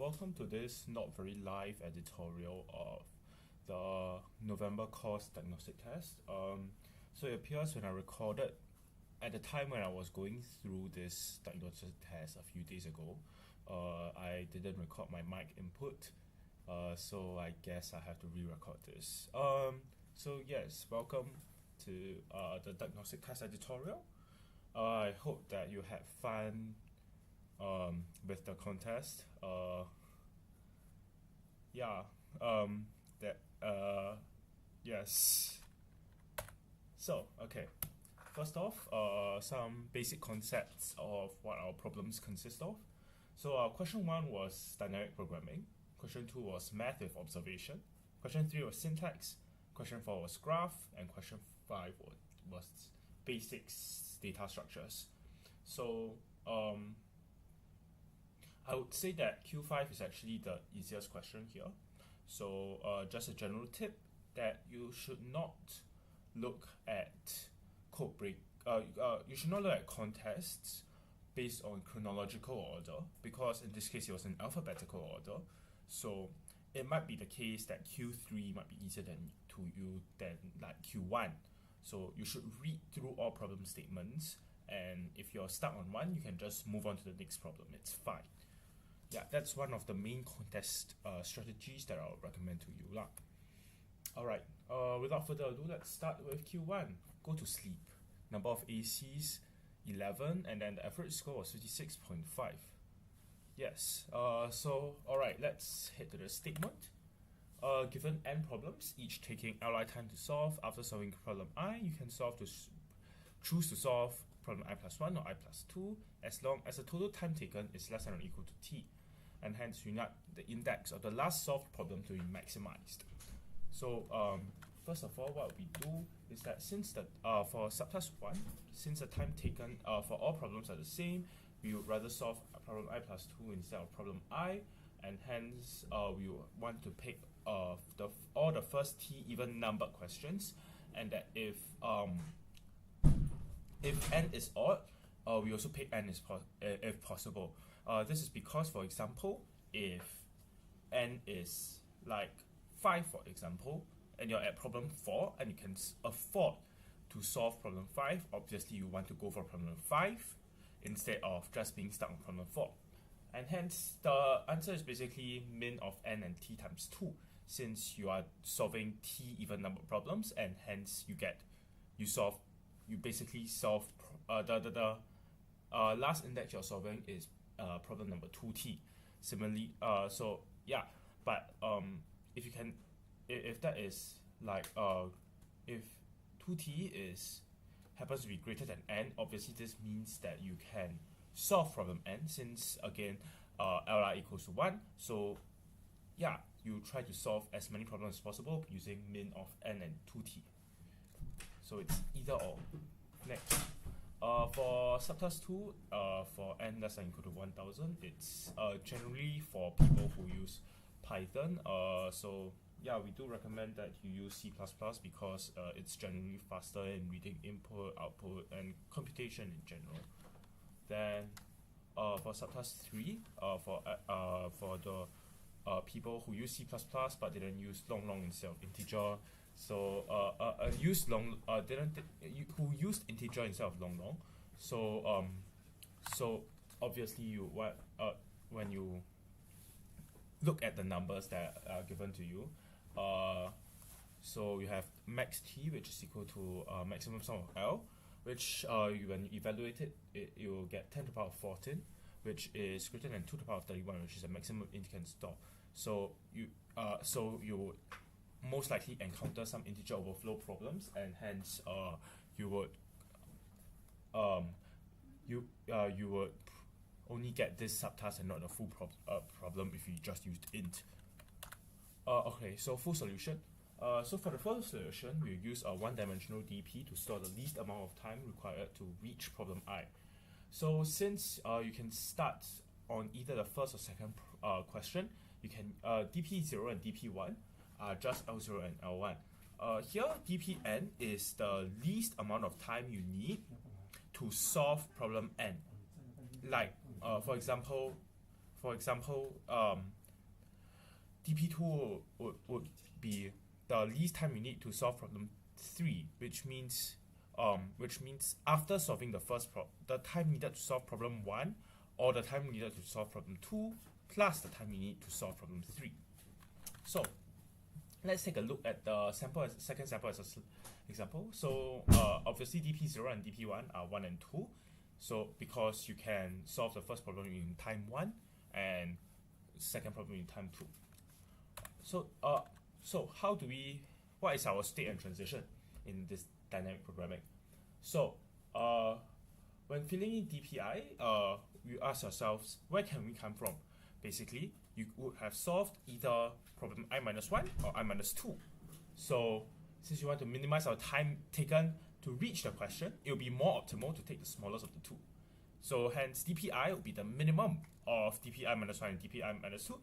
welcome to this not very live editorial of the November course diagnostic test. So it appears when I recorded at the time when I was going through this diagnostic test a few days ago, I didn't record my mic input, so I guess I have to re-record this. So yes, welcome to the diagnostic test editorial. I hope that you had fun with the contest. Yes. So, okay. First off, some basic concepts of what our problems consist of. So, question 1 was dynamic programming. Question 2 was math with observation. Question 3 was syntax. Question 4 was graph. And question 5 was basics data structures. So, I would say that Q5 is actually the easiest question here. So just a general tip that you should not look at code break. You should not look at contests based on chronological order, because in this case it was in alphabetical order. So it might be the case that Q3 might be easier to you than like Q1. So you should read through all problem statements, and if you're stuck on one, you can just move on to the next problem. It's fine. Yeah, that's one of the main contest strategies that I'll recommend to you lah. Alright, without further ado, let's start with Q1. Go to sleep. Number of ACs, 11, and then the average score was 56.5. Yes, so alright, let's head to the statement. Given n problems, each taking Li time to solve, after solving problem I, you can choose to solve problem I plus 1 or I plus 2 as long as the total time taken is less than or equal to t, and hence you want the index of the last solved problem to be maximized. So first of all, what we do is that since the for subtask 1, since the time taken for all problems are the same, we would rather solve problem I plus 2 instead of problem I, and hence we want to pick all the first t even numbered questions, and that if n is odd, we also pick n if possible. This is because, for example, if n is like 5, for example, and you're at problem 4 and you can afford to solve problem 5, obviously you want to go for problem 5 instead of just being stuck on problem 4. And hence the answer is basically min of n and t times 2, since you are solving t even number problems, and hence you basically solve the last index you're solving is problem number 2t. Similarly, so yeah, but if that is like if 2t happens to be greater than n, obviously this means that you can solve problem n, since again Li equals to 1. So yeah, you try to solve as many problems as possible using min of n and 2t. So it's either or. Next, for subtask 2, for n less than or equal to 1000, it's generally for people who use Python. So yeah, we do recommend that you use C++ because it's generally faster in reading input, output, and computation in general. Then for subtask 3, for the people who use C++ but didn't use long instead of integer. So who used integer instead of long. So obviously you when you look at the numbers that are given to you, so you have max t, which is equal to maximum sum of L, which when you evaluate it, you will get 10 to the power of 14, which is greater than 2 to the power of 31, which is a maximum int can store. So you would most likely encounter some integer overflow problems, and hence you would only get this subtask and not the full problem if you just used int. Okay, so full solution. So for the full solution, we use a one-dimensional DP to store the least amount of time required to reach problem I. So since you can start on either the first or second question, you can DP0 and DP1 are just L0 and L1. Here, DPN is the least amount of time you need to solve problem n. Like, for example, DP2 would be the least time you need to solve problem 3, which means after solving the the time needed to solve problem 1, or the time needed to solve problem 2, plus the time you need to solve problem 3. So let's take a look at the second sample as an example. So obviously DP0 and DP1 are 1 and 2. So because you can solve the first problem in time 1 and second problem in time 2. So what is our state and transition in this dynamic programming? So when filling in DPI, we ask ourselves, where can we come from? Basically, you would have solved either problem I-1 or I-2. So since you want to minimize our time taken to reach the question, it will be more optimal to take the smallest of the two. So hence DPI will be the minimum of DPI-1 and DPI-2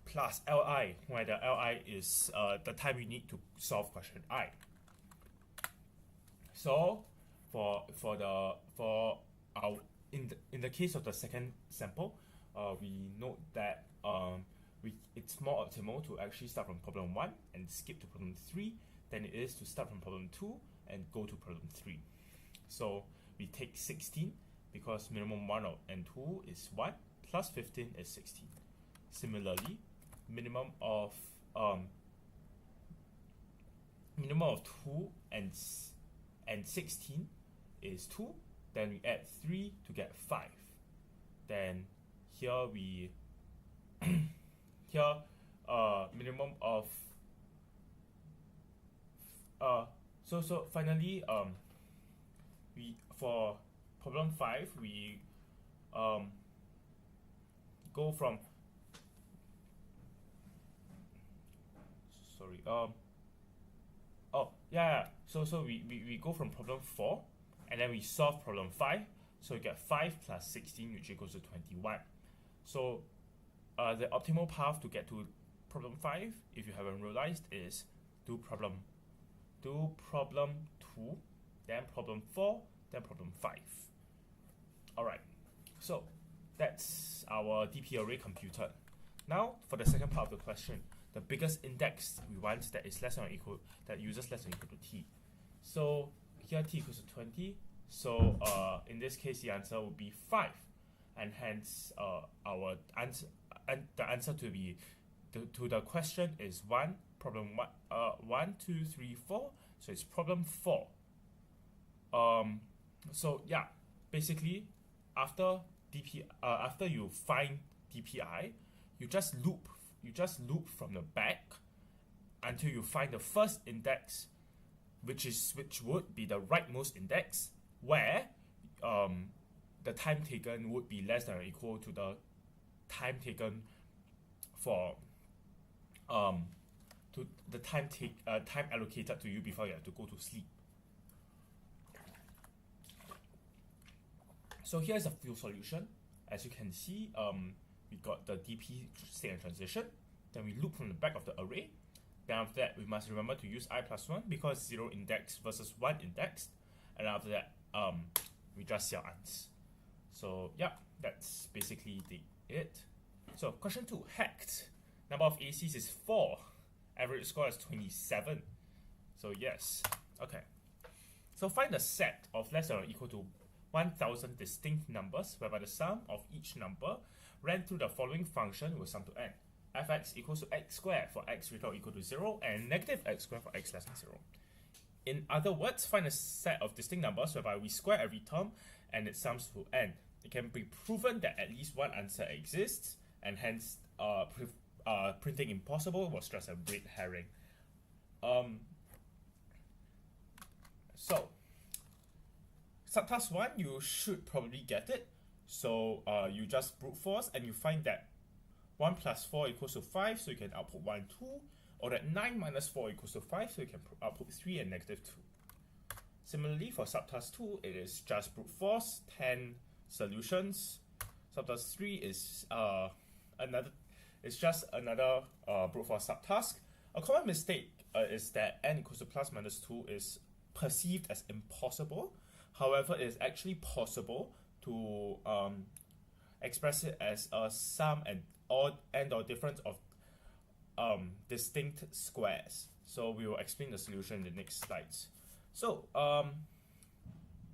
plus Li, where the Li is the time you need to solve question I. So in the case of the second sample, we note that it's more optimal to actually start from problem 1 and skip to problem 3 than it is to start from problem 2 and go to problem 3. So we take 16 because minimum 1 and 2 is 1 plus 15 is 16. Similarly, minimum of 2 and 16 is 2. Then we add 3 to get 5. Then here we minimum of so finally we for problem 5 we go from so we go from problem 4 and then we solve problem 5, so we get 5 plus 16, which equals to 21. So the optimal path to get to problem 5, if you haven't realized, is do problem 2, then problem 4, then problem 5. Alright, so that's our DP array computed. Now for the second part of the question, the biggest index we want that is less than or equal, that uses less than or equal to t. So here t equals to 20, so in this case the answer would be 5, and hence our answer, and the answer to the question is 1, problem 1, 2, 3, 4, so it's problem 4. So yeah, basically after you find DPI, you just loop from the back until you find the first index, which would be the rightmost index, where the time taken would be less than or equal to the time taken for to the time allocated to you before you have to go to sleep. So here's a full solution. As you can see, we got the DP state and transition. Then we loop from the back of the array. Then after that, we must remember to use I plus 1 because 0 indexed versus 1 indexed. And after that, we just see our answers. So yeah, that's basically it. So question 2, hacked. Number of ACs is 4. Average score is 27. So yes, okay. So find the set of less than or equal to 1000 distinct numbers whereby the sum of each number ran through the following function will sum to n. Fx equals to x squared for x greater or equal to 0 and negative x squared for x less than 0. In other words, find a set of distinct numbers whereby we square every term and it sums to n. It can be proven that at least one answer exists, and hence printing impossible was just a red herring. So subtask 1, you should probably get it. So you just brute force and you find that 1 plus 4 equals to 5, so you can output 1, 2, or that 9 minus 4 equals to 5, so you can output 3 and negative 2. Similarly, for subtask 2, it is just brute force, 10 solutions. Subtask 3 is just another brute force subtask. A common mistake is that n equals to plus minus 2 is perceived as impossible. However, it is actually possible to express it as a sum and or difference of distinct squares. So we will explain the solution in the next slides. So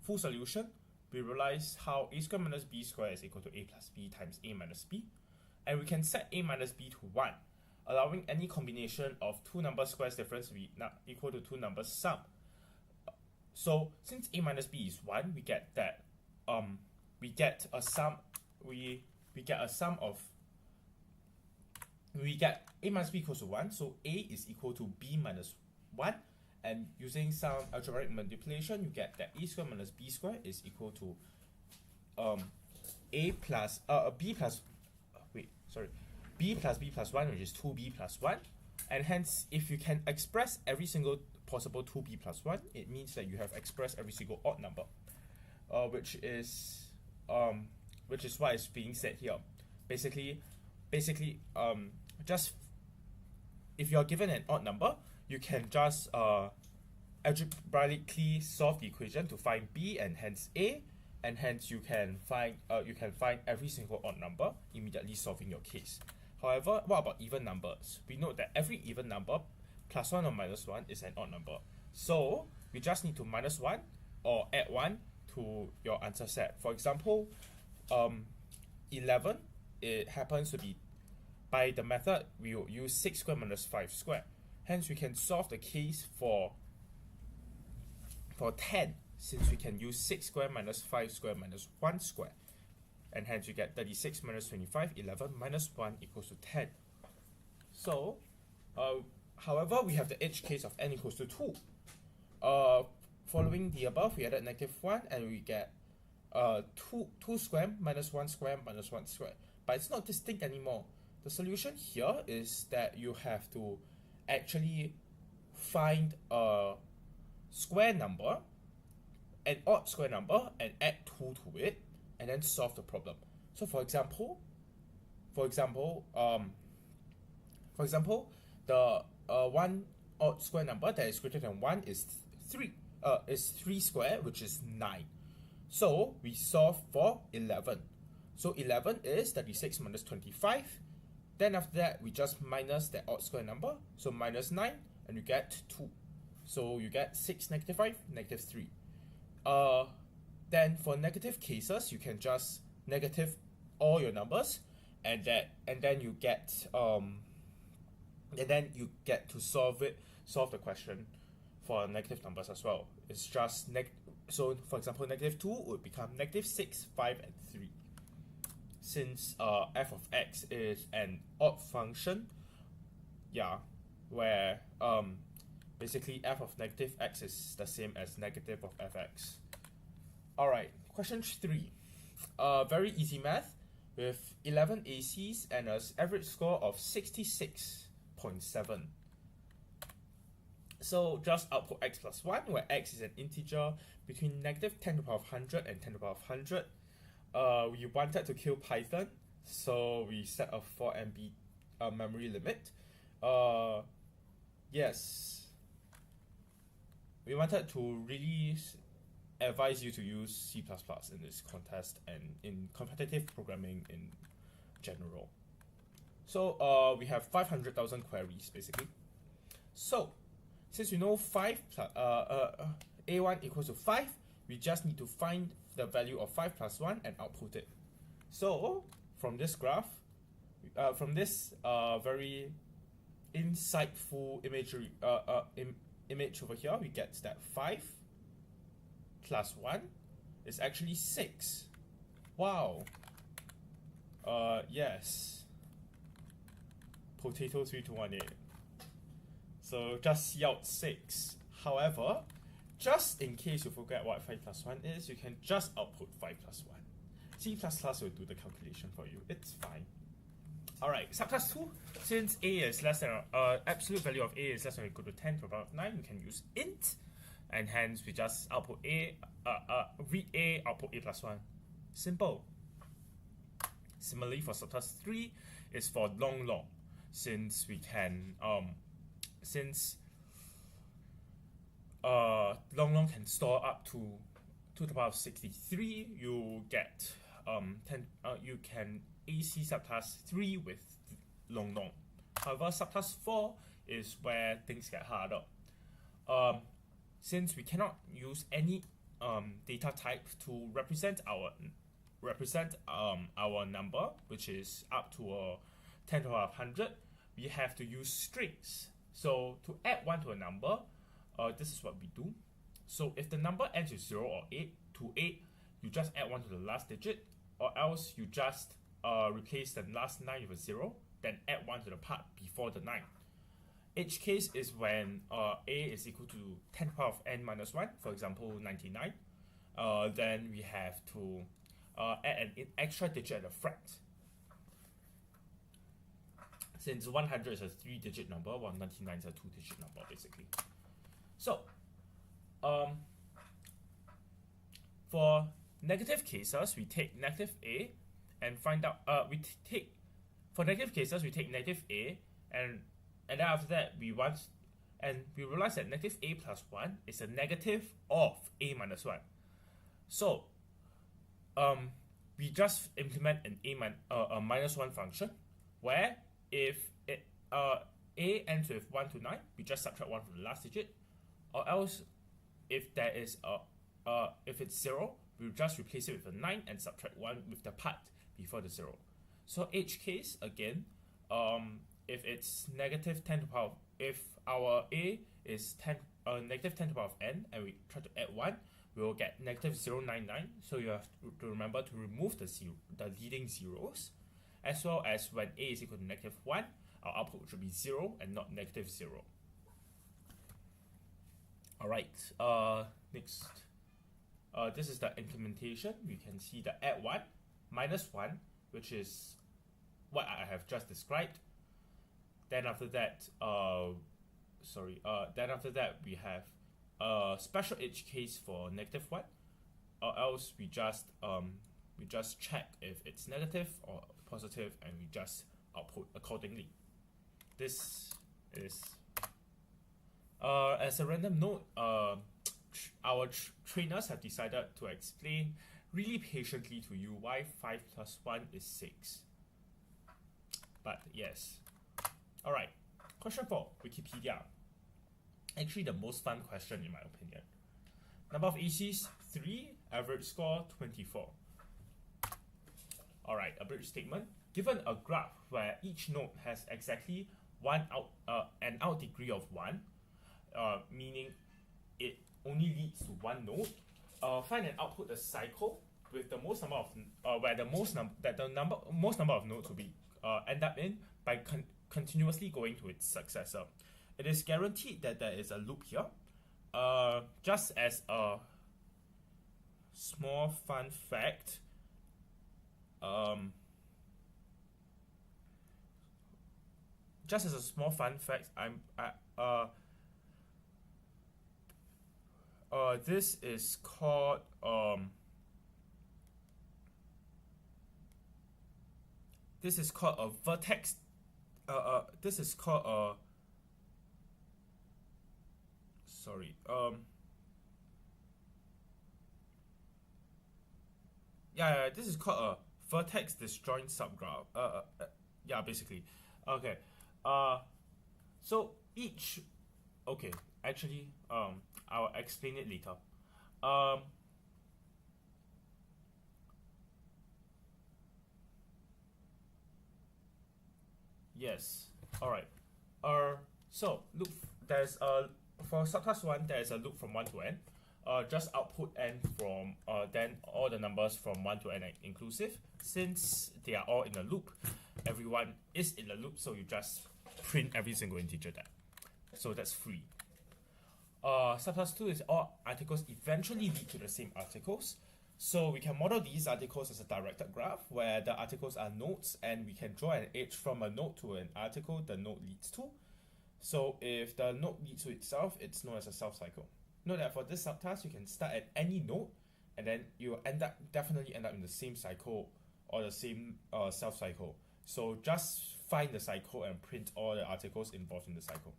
full solution, we realize how a squared minus b squared is equal to a plus b times a minus b, and we can set a minus b to 1, allowing any combination of two number squares difference to be equal to two numbers sum. So since a minus b is 1, we get that we get a sum a minus b equals to 1, so a is equal to b minus 1, and using some algebraic manipulation, you get that a squared minus b squared is equal to b plus b plus b plus 1, which is 2b plus 1, and hence if you can express every single possible 2b plus 1, it means that you have expressed every single odd number, which is what is being said here. Basically, just if you're given an odd number, you can just algebraically solve the equation to find b and hence a, and hence you can find every single odd number immediately solving your case. However, what about even numbers? We note that every even number plus 1 or minus 1 is an odd number. So we just need to minus 1 or add 1 to your answer set. For example, 11, it happens to be, by the method, we will use 6 squared minus 5 squared. Hence, we can solve the case for 10, since we can use 6 squared minus 5 squared minus 1 squared. And hence, you get 36 minus 25, 11 minus 1 equals to 10. So, however, we have the edge case of n equals to 2. Following the above, we added negative 1, and we get 2 squared minus 1 squared minus 1 squared. But it's not distinct anymore. The solution here is that you have to actually find a square number, an odd square number, and add 2 to it, and then solve the problem. So for example, the one odd square number that is greater than 1 is 3 squared, which is 9. So we solve for 11. So 11 is 36 minus 25. Then after that, we just minus the odd square number. So minus 9, and you get 2. So you get 6, negative 5, negative 3. Then for negative cases, you can just negative all your numbers, and then you get to solve the question for negative numbers as well. It's just so for example, negative 2 would become negative 6, 5, and 3. Since f of x is an odd function, where basically f of negative x is the same as negative of fx. Alright, question 3. Very easy math with 11 ACs and an average score of 66.7. So just output x plus 1, where x is an integer between negative 10 to the power of 100 and 10 to the power of 100. We wanted to kill Python, so we set a 4 MB memory limit. Yes, we wanted to really advise you to use C++ in this contest and in competitive programming in general. So we have 500,000 queries basically. So since we know A1 equals to 5, we just need to find the value of 5 plus 1 and output it. So from this graph, from this very insightful imagery, image over here, we get that 5 plus 1 is actually 6. Wow. Yes. Potato 3218. So just yelled 6. However, just in case you forget what 5 plus 1 is, you can just output 5 plus 1. C++ will do the calculation for you. It's fine. Alright, subtask 2. Since a is less than absolute value of a is less than or equal to 10 to the power of 9, we can use int, and hence we just output a, read a, output a plus 1. Simple. Similarly for subtask 3 is for long, since we can long can store up to the power of 63. You get you can AC subtask 3 with long. However, subtask 4 is where things get harder. Since we cannot use any data type to represent our number, which is up to 10 to the power of 100, we have to use strings. So to add 1 to a number, this is what we do. So if the number ends with 0 or 8, to 8, you just add 1 to the last digit, or else you just replace the last 9 with a 0, then add 1 to the part before the 9. Edge case is when a is equal to 10 to the power of n minus 1, for example 99. Then we have to add an extra digit at the front. Since 100 is a 3-digit number, while 99 is a 2-digit number, basically. So, for negative cases, we take negative a and find out. For negative cases, we take negative a, and then after that we realize that negative a plus 1 is a negative of a minus 1. So, we just implement a minus 1 function, where if a ends with 1 to 9, we just subtract 1 from the last digit, or else if there is if it's 0, we'll just replace it with a 9 and subtract 1 with the part before the 0. So each case, again, if it's negative 10 to the power, if our a is negative 10 to the power of n, and we try to add 1, we will get negative 0.99. So you have to remember to remove the leading zeros, as well as when a is equal to negative 1, our output should be 0 and not negative 0. Alright, next. This is the implementation. We can see the add 1, minus 1, which is what I have just described. Then after that, we have a special edge case for negative 1, or else we just check if it's negative or positive, and we just output accordingly. This is as a random note, our trainers have decided to explain really patiently to you why 5 plus 1 is 6. But yes. Alright, question 4, Wikipedia. Actually the most fun question in my opinion. Number of ACs, 3, average score, 24. Alright, a bridge statement. Given a graph where each node has exactly an out degree of 1, meaning it only leads to one node, find and output the cycle with the most number of where the most number of nodes will be end up in by continuously going to its successor. It is guaranteed that there is a loop here. Just as a small fun fact, this is called a vertex. This is called a this is called a vertex disjoint subgraph. Basically. Okay. So each. Okay. Actually, I'll explain it later. Yes. All right. So look, there's for subtask 1, there is a loop from 1 to n. Just output n from then all the numbers from 1 to n inclusive. Since they are all in a loop, everyone is in a loop, so you just print every single integer there. So that's free. Subtask 2 is all articles eventually lead to the same articles. So we can model these articles as a directed graph where the articles are nodes, and we can draw an edge from a node to an article the node leads to. So if the node leads to itself, it's known as a self-cycle. Note that for this subtask, you can start at any node, and then you will definitely end up in the same cycle or the same self-cycle. So just find the cycle and print all the articles involved in the cycle.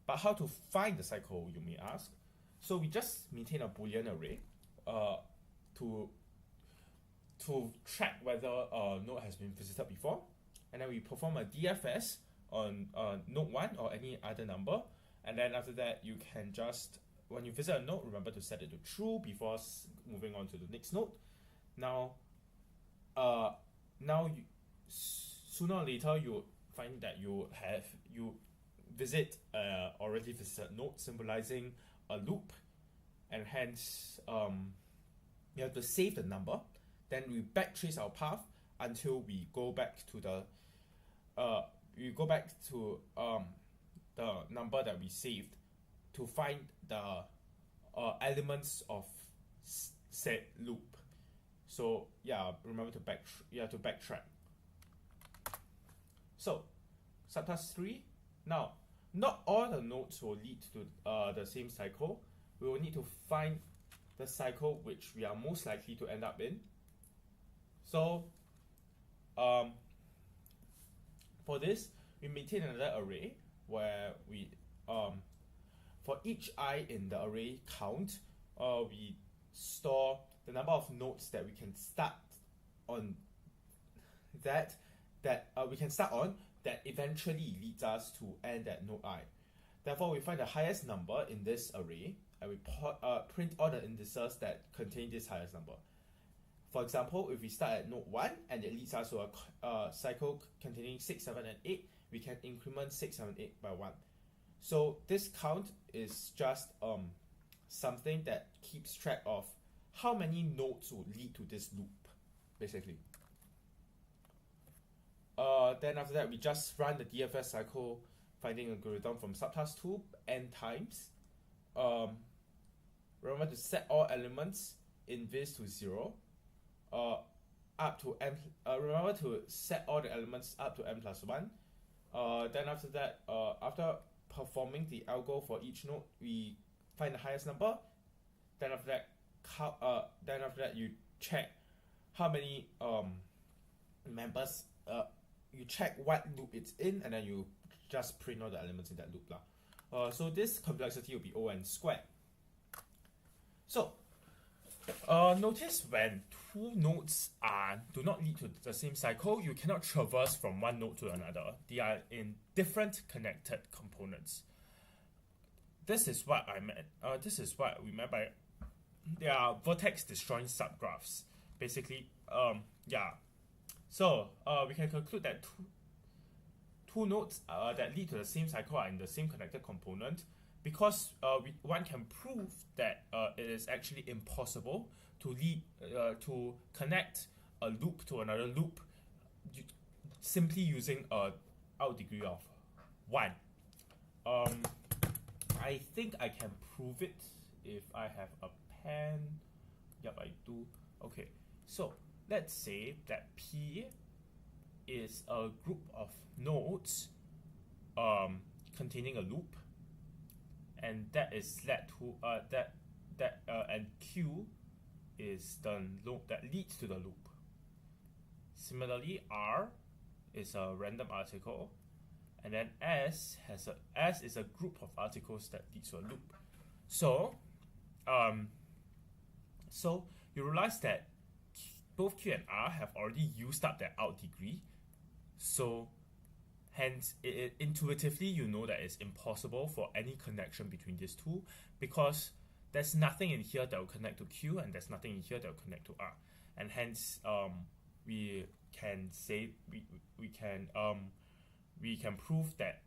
But how to find the cycle, you may ask? So we just maintain a Boolean array to track whether a node has been visited before, and then we perform a DFS on node 1 or any other number, and then after that you can just, when you visit a node, remember to set it to true before moving on to the next node. Now sooner or later you find that you visit already visited node symbolizing a loop, and hence you have to save the number. Then we backtrace our path until we go back to the number that we saved to find the elements of said loop. So yeah, remember to backtrack. So subtask 3. Now, not all the nodes will lead to the same cycle. We will need to find the cycle which we are most likely to end up in. So for this, we maintain another array where we for each I in the array count, we store the number of nodes that we can start on that eventually leads us to end at node I. Therefore, we find the highest number in this array, and we print all the indices that contain this highest number. For example, if we start at node 1 and it leads us to a cycle containing 6, 7, and 8, we can increment 6, 7, 8 by 1. So this count is just something that keeps track of how many nodes will lead to this loop, basically. Then after that, we just run the DFS cycle finding algorithm from subtask 2 n times. Remember to set all elements in this to 0. Up to n. Remember to set all the elements up to n plus 1. Then after that, after performing the algo for each node, we find the highest number. Then after that, you check how many members. You check what loop it's in, and then you just print all the elements in that loop lah. So this complexity will be O(n) squared. So notice when two nodes do not lead to the same cycle, you cannot traverse from one node to another. They are in different connected components. This is what I meant. This is what we meant by they are vertex destroying subgraphs. Basically, yeah. So we can conclude that two nodes that lead to the same cycle are in the same connected component, because one can prove that it is actually impossible to connect a loop to another loop simply using a out degree of 1. I think I can prove it if I have a pen. Yep, I do. Okay, so let's say that P is a group of nodes containing a loop, and that is led to and Q is the node that leads to the loop. Similarly, R is a random article, and then S is a group of articles that leads to a loop. So so you realize that both Q and R have already used up their out degree, so hence intuitively you know that it's impossible for any connection between these two, because there's nothing in here that will connect to Q and there's nothing in here that will connect to R, and hence we can say we can prove that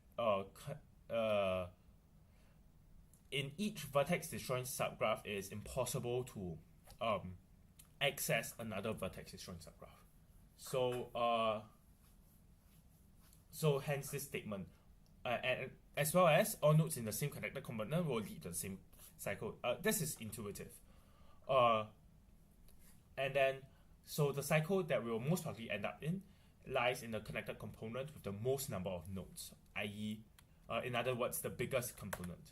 in each vertex destroying subgraph it is impossible to access another vertex destroying subgraph. So hence this statement, and as well as all nodes in the same connected component will lead to the same cycle. This is intuitive. And then so the cycle that we will most likely end up in lies in the connected component with the most number of nodes, i.e. In other words, the biggest component.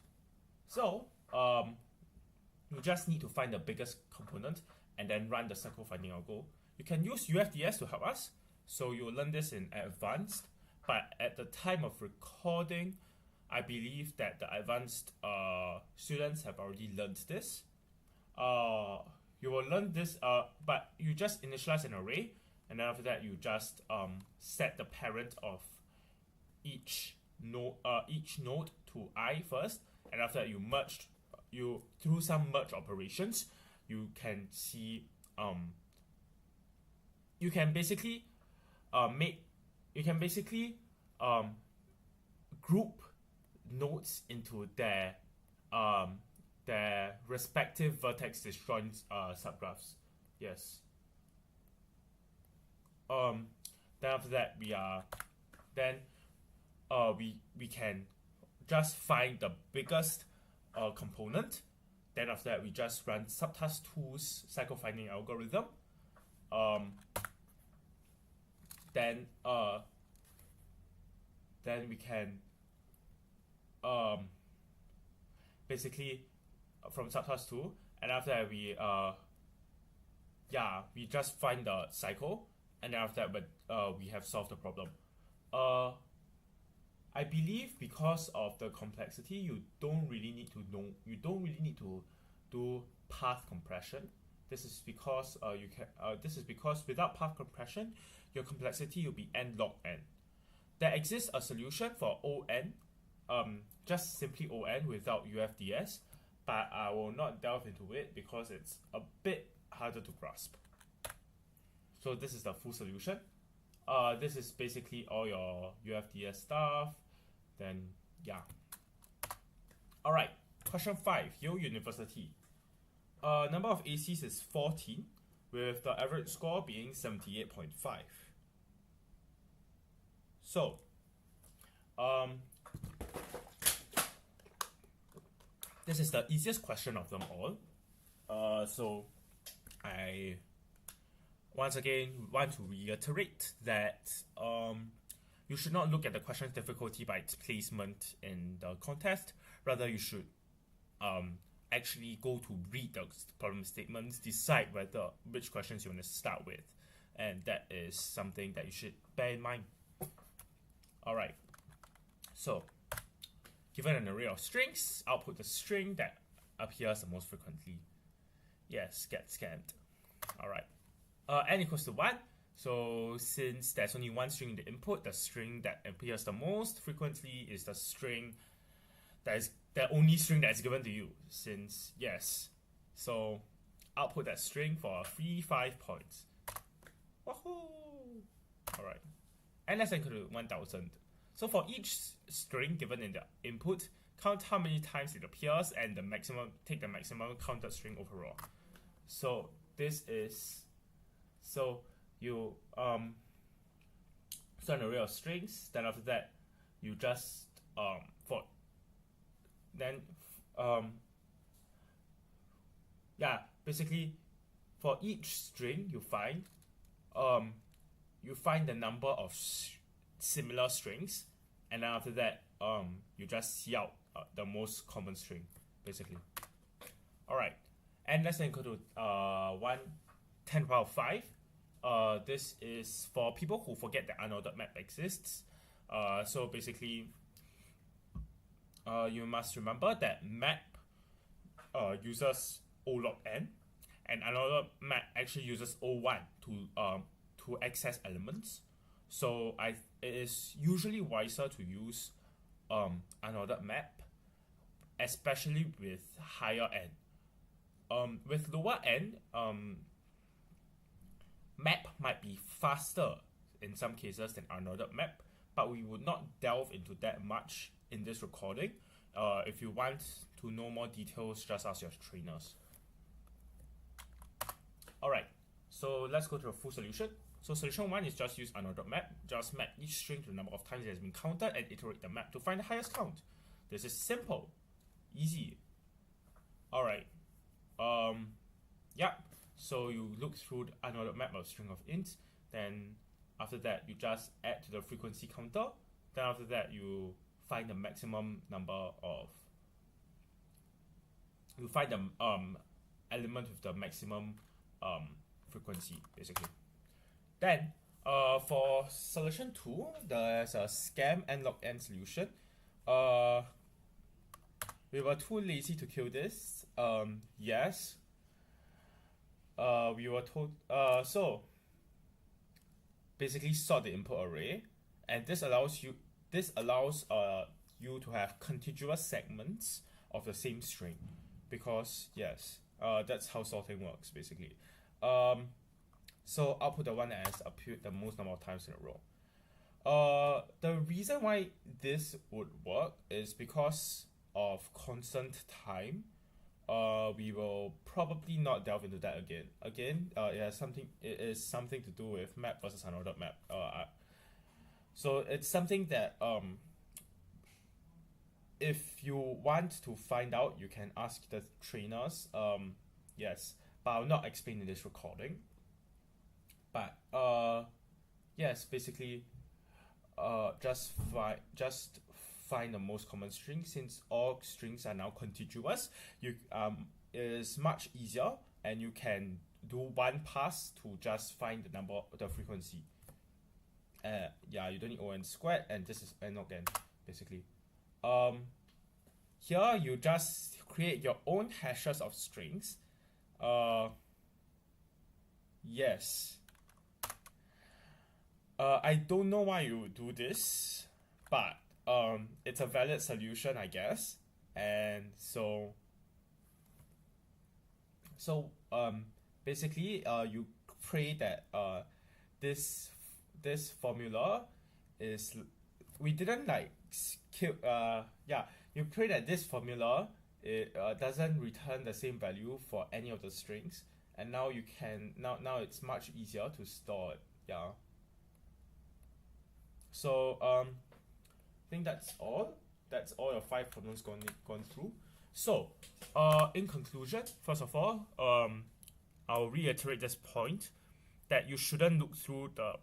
So you just need to find the biggest component and then run the cycle finding algo. You can use UFDS to help us, so you'll learn this in advanced, but at the time of recording, I believe that the advanced students have already learned this. You will learn this, but you just initialize an array, and then after that you just set the parent of each node to I first, and after that you merge, through some merge operations, you can see you can basically group nodes into their respective vertex disjoint subgraphs. Yes. Then after that we can just find the biggest component. Then after that we just run subtask 2's cycle finding algorithm. Then we can basically from subtask 2, and after that we just find the cycle, and then after that we have solved the problem. I believe because of the complexity, you don't really need to do path compression. This is because without path compression, your complexity will be n log n. There exists a solution for ON, just simply ON without UFDS, but I will not delve into it because it's a bit harder to grasp. So this is the full solution. This is basically all your UFDS stuff. Then yeah. Alright, question 5, Yale University. Number of ACs is 14, with the average score being 78.5. So, this is the easiest question of them all. So, I once again want to reiterate that you should not look at the question's difficulty by its placement in the contest. Rather, you should actually go to read the problem statements, decide which questions you want to start with, and that is something that you should bear in mind. Alright, so given an array of strings, output the string that appears the most frequently. Yes, get scanned. Alright, n equals to 1. So since there's only one string in the input, the string that appears the most frequently is the string that is the only string that is given to you. Since yes, so output that string for 5 points. Wahoo! Alright, and less than equal to 1000. So for each string given in the input, count how many times it appears and take the maximum counted string overall. So this is you start an array of strings. Then after that, you just basically for each string you find the number of similar strings, and then after that you just see out the most common string basically. Alright, and less than equal to 1 10 to the power 5. This is for people who forget that unordered map exists. So basically you must remember that map uses O log n, and unordered map actually uses O1 to access elements. So it is usually wiser to use unordered map, especially with higher n. With lower n, map might be faster in some cases than unordered map, but we would not delve into that much in this recording. If you want to know more details, just ask your trainers. Alright, so let's go to the full solution. So solution 1 is just use unordered map. Just map each string to the number of times it has been counted and iterate the map to find the highest count. This is simple, easy. Alright, so you look through the unordered map of string of ints. Then after that, you just add to the frequency counter. Then after that, you find the maximum number of. You find the element with the maximum frequency, basically. Then, for solution 2, there's a scam n log n solution. We were too lazy to kill this. Yes. We were told. So basically, sort the input array, and this this allows you to have contiguous segments of the same string, because yes, that's how sorting works basically. So I'll put the one that has appeared the most number of times in a row. The reason why this would work is because of constant time. We will probably not delve into that again. It is something to do with map versus unordered map. So it's something that if you want to find out, you can ask the trainers. Yes, but I'll not explain in this recording. But yes, basically, just find the most common string. Since all strings are now contiguous, it is much easier, and you can do one pass to just find the frequency. Yeah, you don't need O(n) squared, and this is n log n basically. Here you just create your own hashes of strings. Yes. I don't know why you do this, but it's a valid solution, I guess. And so basically, you pray that this formula is, we didn't like skip. You pray that this formula doesn't return the same value for any of the strings, and now you can now it's much easier to store it. Yeah. So I think that's all. That's all your 5 problems gone through. So in conclusion, first of all, I'll reiterate this point that you shouldn't look through the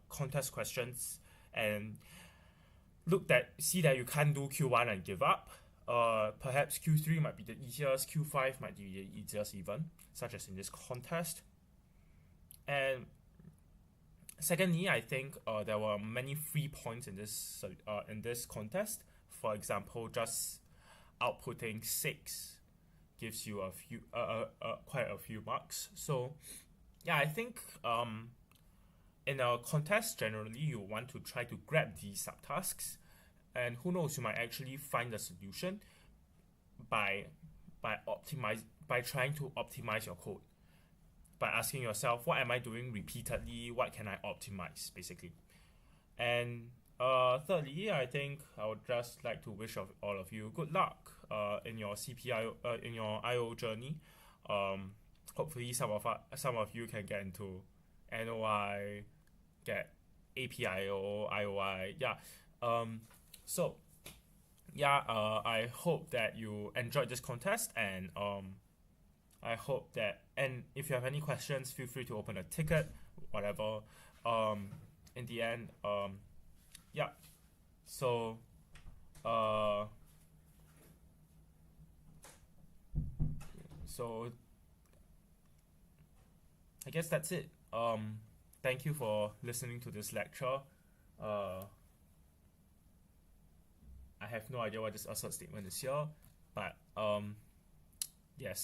contest questions and see that you can't do Q1 and give up. Perhaps Q3 might be the easiest, Q5 might be the easiest even, such as in this contest. And secondly, I think there were many free points in this contest. For example, just outputting 6 gives you quite a few marks. So yeah, I think in a contest generally you want to try to grab these subtasks, and who knows, you might actually find the solution by trying to optimize your code, by asking yourself, what am I doing repeatedly, what can I optimize basically. And thirdly, I think I would just like to wish all of you good luck in your CPI in your IO journey. Hopefully some of you can get into NOI, get APIO, IOI. So I hope that you enjoyed this contest, and I hope that, and if you have any questions, feel free to open a ticket, whatever. In the end, so I guess that's it. Thank you for listening to this lecture. I have no idea what this assert statement is here, but yes.